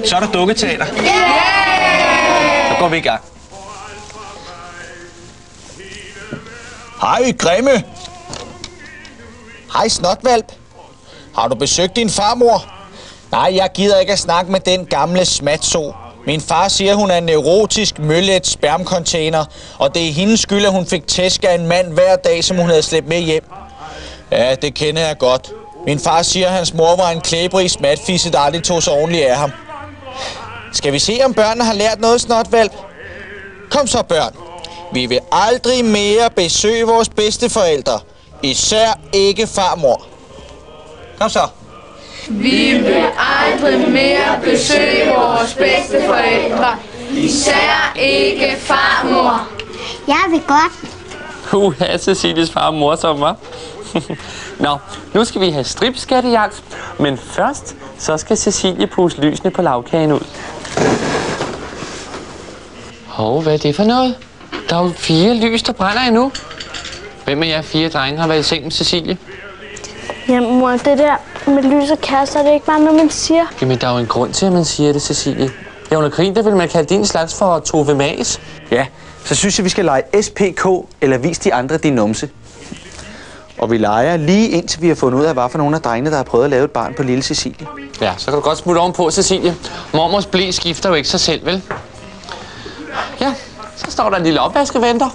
Så er der dukketeater. Så går vi i gang. Hej, Grimme. Hej, snotvalp. Har du besøgt din farmor? Nej, jeg gider ikke at snakke med den gamle smatso. Min far siger, hun er en neurotisk møllet spermcontainer, og det er hendes skyld, at hun fik tæsk af en mand hver dag, som hun havde slæbt med hjem. Ja, det kender jeg godt. Min far siger, at hans mor var en klæbrig smatfisse, der aldrig tog sig ordentligt af ham. Skal vi se, om børnene har lært noget, snotvalp? Kom så, børn. Vi vil aldrig mere besøge vores bedsteforældre. Især ikke farmor. Kom så. Vi vil aldrig mere besøge vores bedsteforældre. Især ikke farmor. Jeg vil godt. Cecilies far er morsom, hva'? Nå, nu skal vi have stripskattejagt, men først så skal Cecilie puste lysene på lagkagen ud. Hov, hvad er det for noget? Der er jo 4 lys, der brænder endnu. Hvem af jer 4 drenge har været i seng med Cecilie? Jamen mor, det der med lys og kærester, det er ikke bare noget, man siger. Jamen, der er jo en grund til, at man siger det, Cecilie. Ja, under krigen, der vil man kalde din slags for Tove Mas. Ja, så synes jeg, vi skal lege SPK, eller vis de andre din numse. Og vi leger lige indtil vi har fundet ud af, hvad for nogle af drengene, der har prøvet at lave et barn på lille Cecilie. Ja, så kan du godt smutte ovenpå, Cecilie. Mormors ble skifter jo ikke sig selv, vel? Ja, så står der en lille opvaskeventer.